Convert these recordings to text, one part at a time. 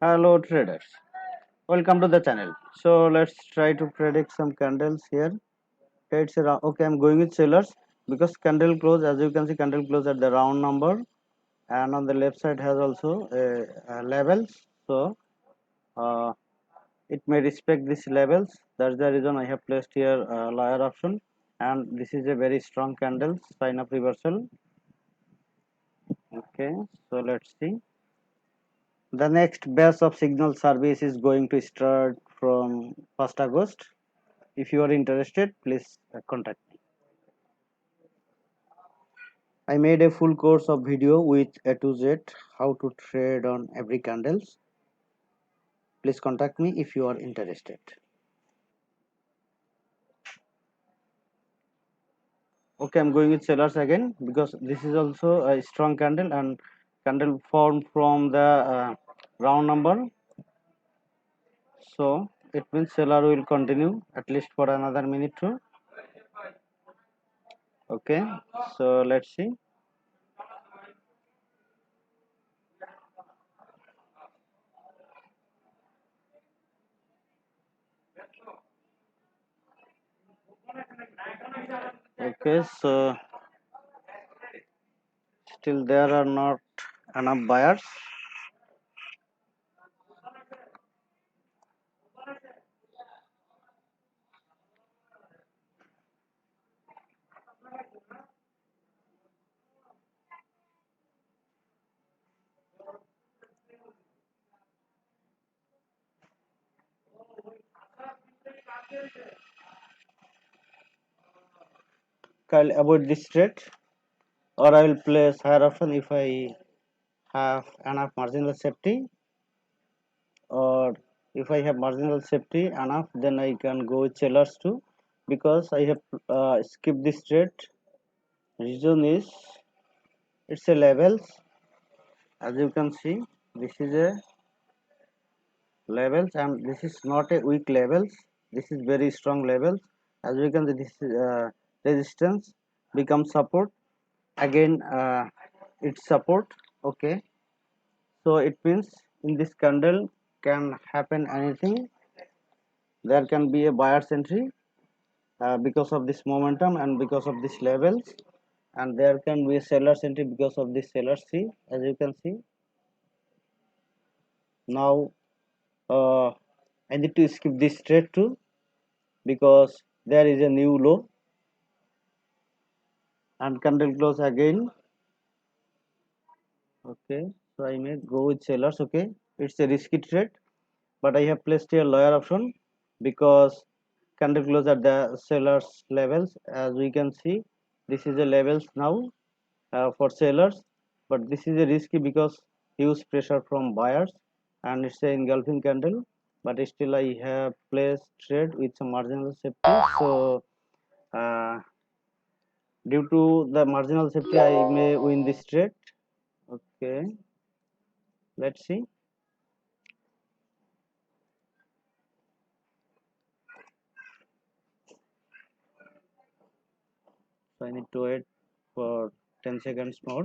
Hello traders, welcome to the channel. So let's try to predict some candles here. It's around, okay, I'm going with sellers because candle close, as you can see, candle close at the round number, and on the left side has also levels. So uh, it may respect these levels. That's the reason I have placed here lower option, and this is a very strong candle sign of reversal. Okay, so let's see. The next batch of signal service is going to start from 1st August. If you are interested, please contact me. I made a full course of video with A to Z how to trade on every candles. Please contact me if you are interested. Okay, I'm going with sellers again because this is also a strong candle and candle formed from the round number. So it means seller will continue at least for another minute too. Okay, so let's see. Okay, so still there are not enough buyers. I'll avoid this trade, or I will place higher option if I have enough marginal safety, or if I have marginal safety enough, then I can go with sellers too, because I have skipped this trade. Reason is it's a levels. As you can see, this is a levels, and this is not a weak levels. This is very strong levels. As we can see, this is resistance becomes support again. It's support. Okay, so it means in this candle can happen anything. There can be a buyer's entry because of this momentum and because of these levels, and there can be a seller's entry because of this seller's C. As you can see now, I need to skip this trade too because there is a new low and candle close again. Okay, so I may go with sellers. Okay, it's a risky trade, but I have placed here lower option because candle close at the sellers levels. As we can see, this is the levels now for sellers, but this is a risky because huge pressure from buyers and it's an engulfing candle, but still I have placed trade with some marginal safety. So uh, due to the marginal safety, I may win this trade. Okay, let's see. So I need to wait for 10 seconds more,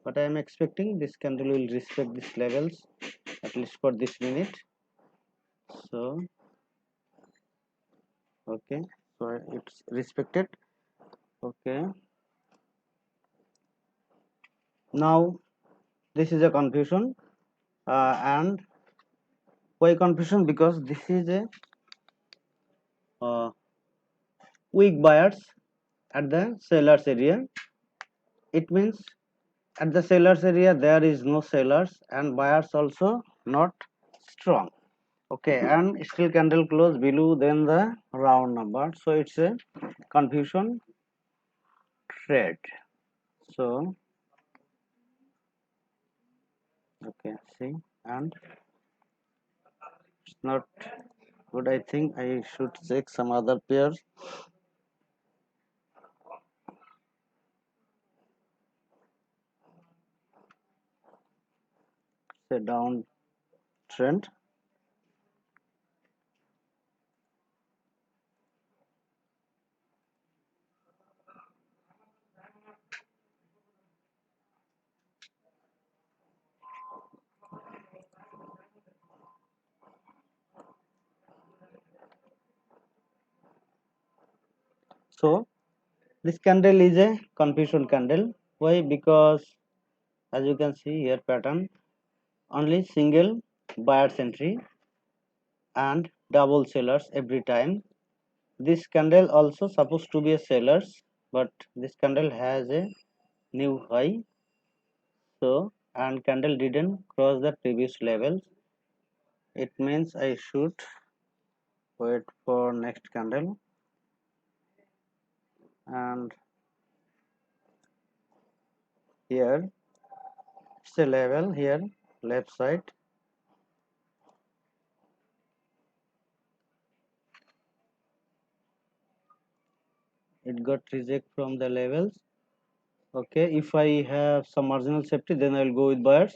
but I am expecting this candle will respect these levels at least for this minute. So okay, so it's respected. Okay, now this is a confusion, and why confusion? Because this is a uh, weak buyers at the sellers area. It means at the sellers area there is no sellers and buyers also not strong. Okay, and still candle close below than the round number, so it's a confusion trade. So okay, see, and it's not good. I think I should check some other pairs. Say down trend. So this candle is a confusion candle. Why? Because as you can see here pattern, only single buyer's entry and double sellers every time. This candle also supposed to be a sellers, but this candle has a new high. So and candle didn't cross the previous levels. It means I should wait for next candle, and here it's a level here left side. It got reject from the levels. Okay, if I have some marginal safety, then I'll go with buyers.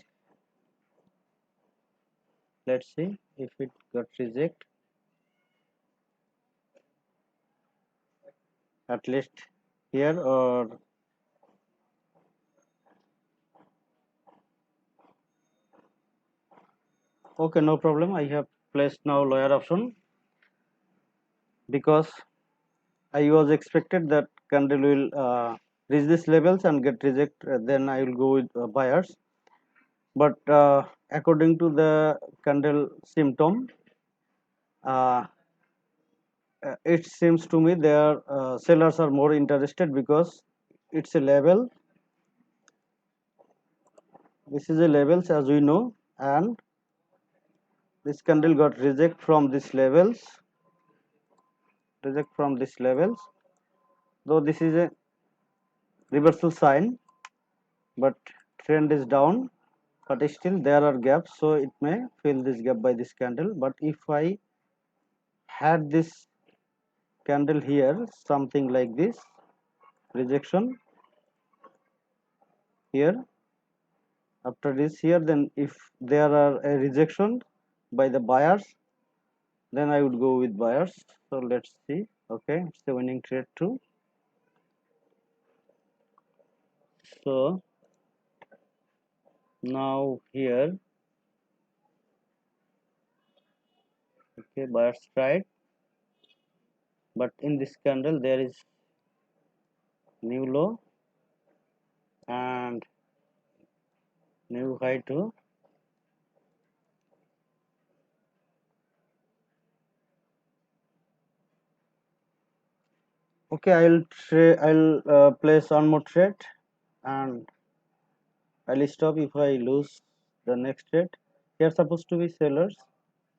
Let's see if it got reject, at least here, or okay, no problem. I have placed now lower option because I was expected that candle will reach these levels and get reject. Then I will go with buyers. But according to the candle symptom, uh, it seems to me their sellers are more interested because it's a level. This is a levels as we know, and this candle got reject from these levels. Reject from these levels. Though this is a reversal sign, but trend is down. But still there are gaps, so it may fill this gap by this candle. But if I had this candle here, something like this, rejection here, after this here, then if there are a rejection by the buyers, then I would go with buyers. So let's see. Okay, it's the winning trade too. So now here, okay, buyers tried, but in this candle there is new low and new high too. Okay, I'll place one more trade, and I'll stop if I lose the next trade. Here supposed to be sellers,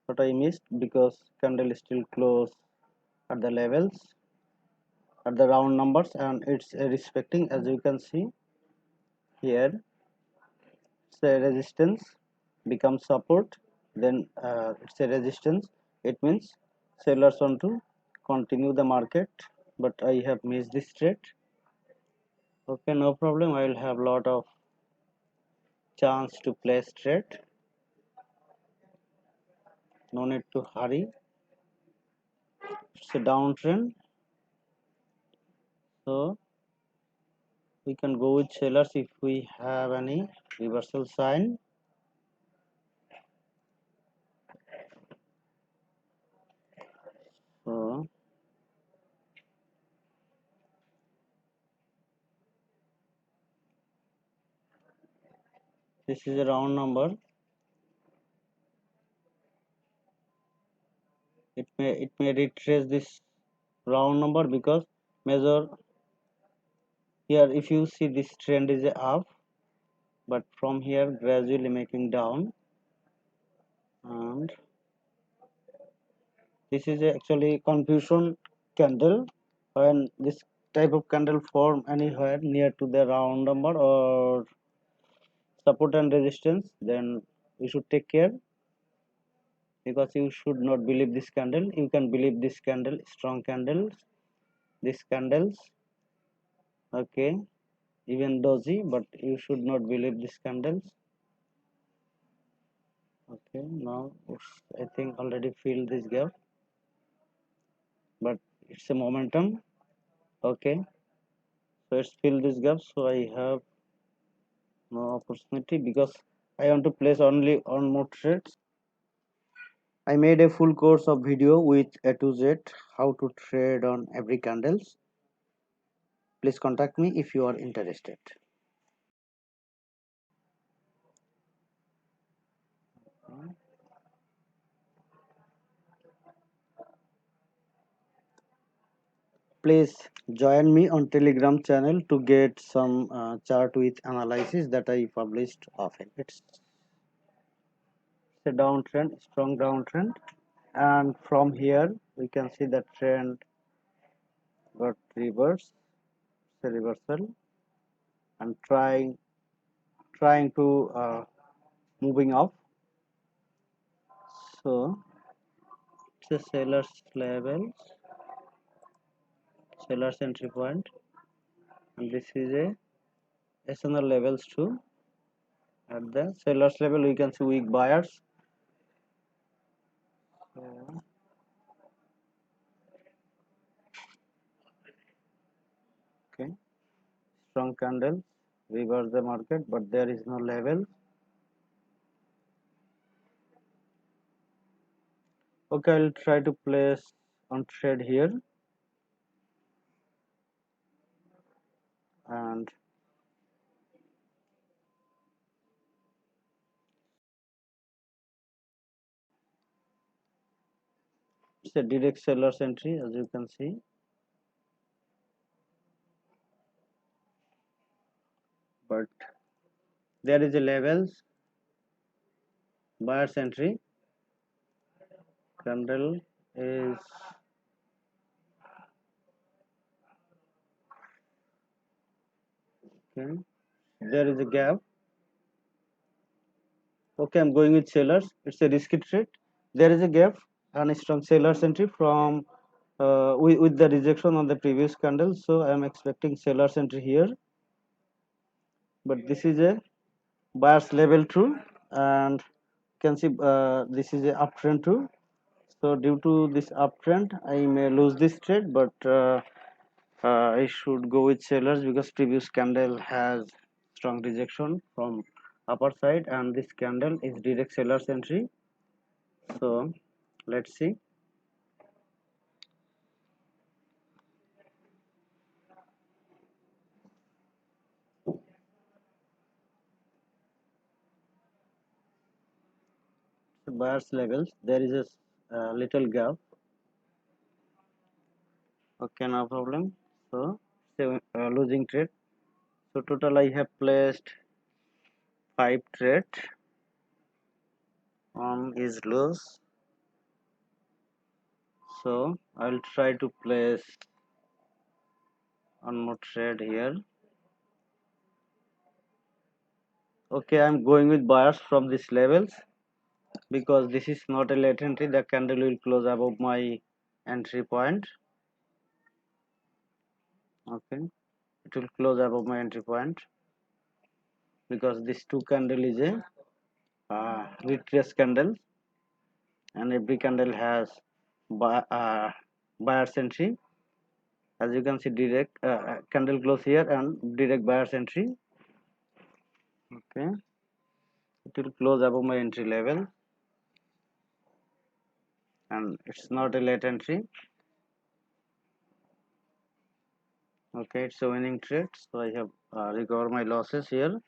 but I missed because candle is still close at the levels, at the round numbers, and it's respecting, as you can see here. It's a resistance becomes support, then it's a resistance. It means sellers want to continue the market, but I have missed this trade. Okay, no problem. I will have lot of chance to place trade. No need to hurry. It's a downtrend, so we can go with sellers if we have any reversal sign. So this is a round number. It may retrace this round number because measure here. If you see, this trend is up, but from here gradually making down, and this is actually confusion candle. When this type of candle form anywhere near to the round number or support and resistance, then you should take care, because you should not believe this candle. You can believe this candle, strong candles, these candles, okay, even doji, but you should not believe these candles. Okay, now it's, I think, already filled this gap, but it's a momentum. Okay, so it's filled this gap, so I have no opportunity because I want to place only on more trades. I made a full course of video with A to Z how to trade on every candles. Please contact me if you are interested. Please join me on Telegram channel to get some chart with analysis that I published often. It's a downtrend, strong downtrend, and from here we can see the trend got reverse, a reversal, and trying to moving up. So it's a seller's level, seller's entry point, and this is a SNR levels too. At the seller's level we can see weak buyers. So, okay, strong candle reverse the market, but there is no level. Okay, I'll try to place on trade here, and it's a direct seller's entry as you can see, but there is a levels buyer's entry. Candle is okay. There is a gap. Okay, I'm going with sellers. It's a risky trade. There is a gap and a strong seller's entry from with the rejection on the previous candle. So I am expecting seller's entry here, but this is a buyer's level too, and you can see this is a uptrend too. So due to this uptrend, I may lose this trade, but I should go with sellers because previous candle has strong rejection from upper side, and this candle is direct seller's entry. So let's see. So buyer's levels, there is a little gap. Okay, no problem. So losing trade. So total I have placed 5 trade. One is loose. So I'll try to place one more trade here. Okay, I'm going with buyers from these levels because this is not a late entry. The candle will close above my entry point. Okay, it will close above my entry point because this two candle is a retrace candle, and every candle has buyer's entry. As you can see, direct candle close here and direct buyer's entry. Okay, it will close above my entry level, and it's not a late entry. Okay, it's a winning trade, so I have recovered my losses here.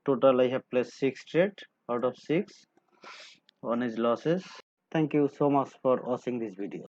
Total I have placed 6 trade out of 6. One is losses. Thank you so much for watching this video.